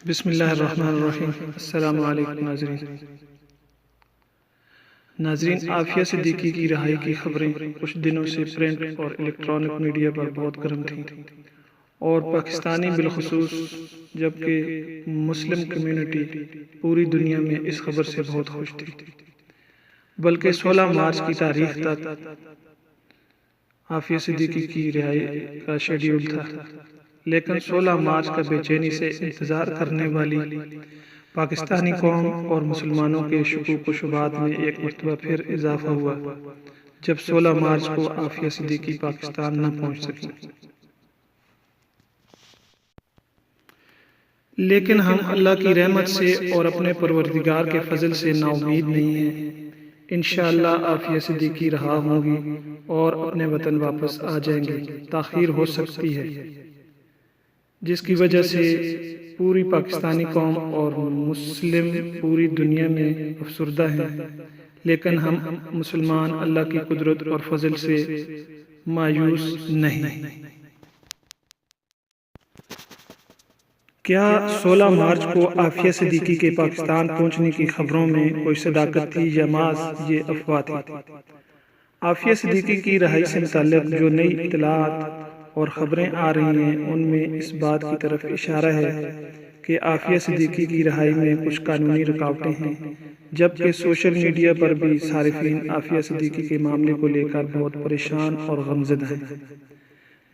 بسم اللہ الرحمن الرحیم۔ السلام علیکم ناظرین، عافیہ صدیقی کی رہائی کی خبریں کچھ دنوں سے پرنٹ اور الیکٹرانک میڈیا پر بہت گرم تھیں، اور پاکستانی بالخصوص جبکہ مسلم کمیونٹی پوری دنیا میں اس خبر سے بہت خوش تھی، بلکہ 16 مارچ کی تاریخ تک عافیہ صدیقی کی رہائی کا شیڈیول تھا، لیکن 16 مارچ کا بے چینی سے انتظار کرنے والی پاکستانی قوم اور مسلمانوں کے شکوک و شبہات میں ایک مرتبہ پھر اضافہ ہوا جب 16 مارچ کو عافیہ صدیقی پاکستان نہ پہنچ سکی۔ لیکن ہم اللہ کی رحمت سے اور اپنے پروردگار کے فضل سے نا امید نہیں ہیں۔ انشاءاللہ عافیہ صدیقی رہا ہوں گی اور اپنے وطن واپس آ جائیں گے۔ تاخیر ہو سکتی ہے، جس کی وجہ سے پوری پاکستانی قوم اور مسلم پوری دنیا میں افسردہ ہیں، لیکن ہم مسلمان اللہ کی قدرت اور فضل سے مایوس نہیں۔ کیا 16 مارچ کو عافیہ صدیقی کے پاکستان پہنچنے کی خبروں میں کوئی صداقت تھی یا محض یہ افواہ تھی؟ عافیہ صدیقی کی رہائی سے متعلق جو نئی اطلاعات اور خبریں آ رہی ہیں، ان میں اس بات کی طرف اشارہ ہے کہ عافیہ صدیقی کی رہائی میں کچھ قانونی رکاوٹیں ہیں، جبکہ سوشل میڈیا پر بھی صارفین عافیہ صدیقی کے معاملے کو لے کر بہت پریشان اور غمزدہ ہیں،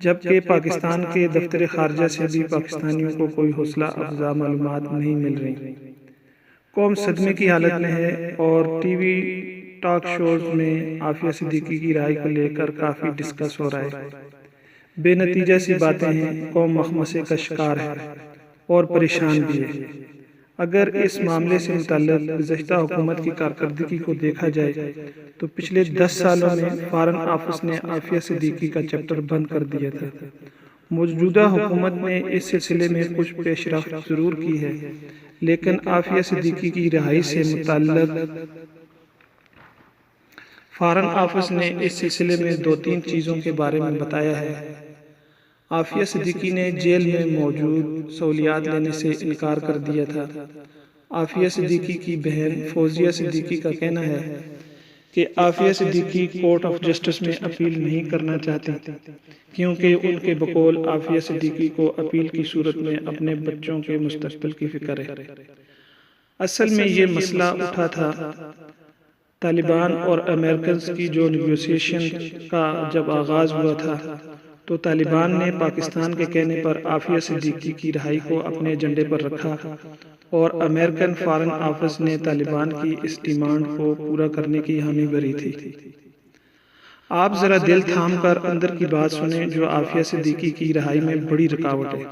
جبکہ پاکستان کے دفتر خارجہ سے بھی پاکستانیوں کو کوئی حوصلہ افزا معلومات نہیں مل رہی۔ قوم صدمے کی حالت میں ہے اور ٹی وی ٹاک شوز میں عافیہ صدیقی کی رہائی کو لے کر کافی ڈسکس ہو رہا ہے۔ بے نتیجہ سی باتیں ہیں، قوم مخمصے کا شکار ہے اور پریشان بھی ہے۔ اگر اس معاملے سے متعلق گزشتہ حکومت کی کارکردگی کو دیکھا جائے تو پچھلے 10 سالوں میں فارن آفس نے عافیہ صدیقی کا چیپٹر بند کر دیا تھا۔ موجودہ حکومت نے اس سلسلے میں کچھ پیش رفت ضرور کی ہے، لیکن عافیہ صدیقی کی رہائی سے متعلق فارن آفس نے اس سلسلے میں 2-3 چیزوں کے بارے میں بتایا ہے۔ عافیہ صدیقی نے جیل میں موجود سہولیات لینے سے انکار کر دیا تھا۔ عافیہ صدیقی کی بہن فوزیہ صدیقی کا کہنا ہے کہ Aafia Siddiqui court of justice میں اپیل نہیں کرنا چاہتی، کیونکہ ان کے بقول عافیہ صدیقی کو اپیل کی صورت میں اپنے بچوں کے مستقبل کی فکر ہے۔ اصل میں یہ مسئلہ اٹھا تھا طالبان اور امریکنز کی جو نیگوسیشن کا جب آغاز ہوا تھا، تو طالبان نے پاکستان کے کہنے پر عافیہ صدیقی کی رہائی کو اپنے ایجنڈے پر رکھا، اور امریکن فارن آفس نے طالبان کی اس ڈیمانڈ کو پورا کرنے کی حامی بھری تھی۔ آپ ذرا دل تھام کر اندر کی بات سنیں جو عافیہ صدیقی کی رہائی میں بڑی رکاوٹ ہے۔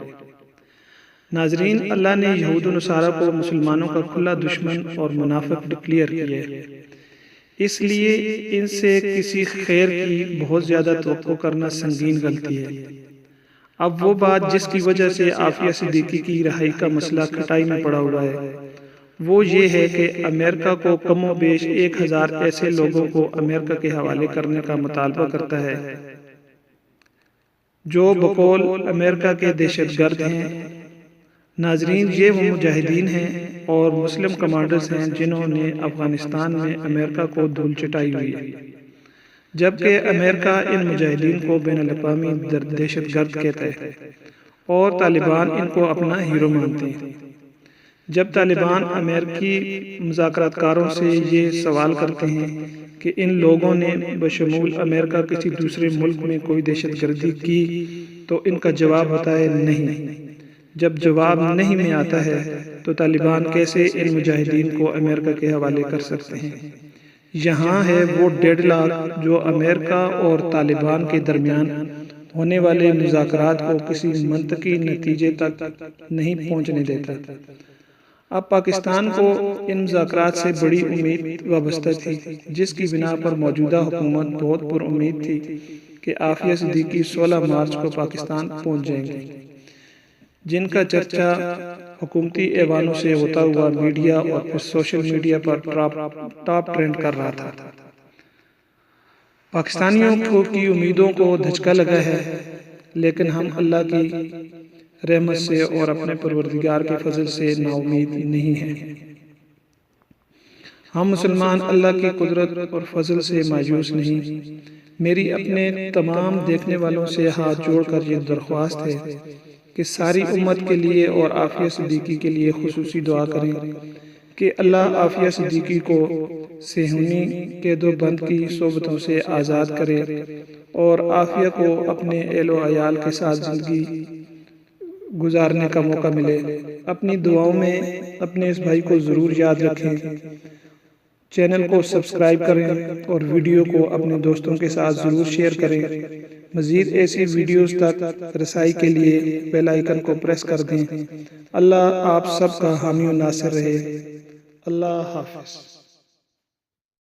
ناظرین، اللہ نے یہود و نصارہ کو مسلمانوں کا کھلا دشمن اور منافق ڈکلیئر کیا ہے، اس لیے ان سے کسی خیر کی بہت زیادہ توقع کرنا سنگین غلطی ہے۔ اب وہ بات جس کی وجہ سے عافیہ صدیقی کی رہائی کا مسئلہ کھٹائی میں پڑا ہوا ہے، وہ یہ ہے کہ امریکہ کو کم و بیش 1000 ایسے لوگوں کو امریکہ کے حوالے کرنے کا مطالبہ کرتا ہے جو بقول امریکہ کے دہشت گرد ہیں۔ ناظرین، یہ وہ مجاہدین ہیں اور مسلم کمانڈرز ہیں جنہوں نے افغانستان میں امریکہ کو دھول چٹائی ہوئی ہے، جبکہ امریکہ ان مجاہدین کو بین الاقوامی دہشت گرد کہتا ہے اور طالبان ان کو اپنا ہیرو مانتے ہیں۔ جب طالبان امریکی مذاکرات کاروں سے یہ سوال کرتے ہیں کہ ان لوگوں نے بشمول امریکہ کسی دوسرے ملک میں کوئی دہشت گردی کی، تو ان کا جواب ہوتا ہے نہیں۔ جب جواب نہیں میں آتا ہے تو طالبان کیسے ان مجاہدین کو امریکہ کے حوالے کر سکتے ہیں؟ یہاں ہے وہ ڈیڈ لاک جو امریکہ اور طالبان کے درمیان ہونے والے مذاکرات کو کسی منطقی نتیجے تک نہیں پہنچنے دیتا۔ اب پاکستان کو ان مذاکرات سے بڑی امید وابستہ تھی، جس کی بنا پر موجودہ حکومت بہت پر امید تھی کہ عافیہ صدیقی 16 مارچ کو پاکستان پہنچ جائیں گے، جن کا چرچا حکومتی ایوانوں سے ہوتا ہوا میڈیا اور پھر سوشل میڈیا پر ٹاپ ٹرینڈ کر رہا تھا۔ پاکستانیوں کی امیدوں کو دھچکا لگا ہے، لیکن ہم اللہ کی رحمت سے اور اپنے پروردگار کے فضل سے نا امید نہیں ہیں۔ ہم مسلمان اللہ کی قدرت اور فضل سے مایوس نہیں۔ میری اپنے تمام دیکھنے والوں سے ہاتھ جوڑ کر یہ درخواست ہے کہ ساری امت کے لیے اور عافیہ صدیقی کے لیے خصوصی دعا کریں کہ اللہ عافیہ صدیقی کو صہیونی قید و بند کی صحبتوں سے آزاد کرے اور عافیہ کو اپنے اہل و عیال کے ساتھ زندگی گزارنے کا موقع ملے۔ اپنی دعاؤں میں اپنے اس بھائی کو ضرور یاد رکھیں، چینل کو سبسکرائب کریں اور ویڈیو کو اپنے دوستوں کے ساتھ ضرور شیئر کریں۔ مزید ایسی ویڈیوز تک رسائی کے لیے بیل آئیکن کو پریس کر دیں۔ اللہ آپ سب کا حامی و ناصر رہے۔ اللہ حافظ۔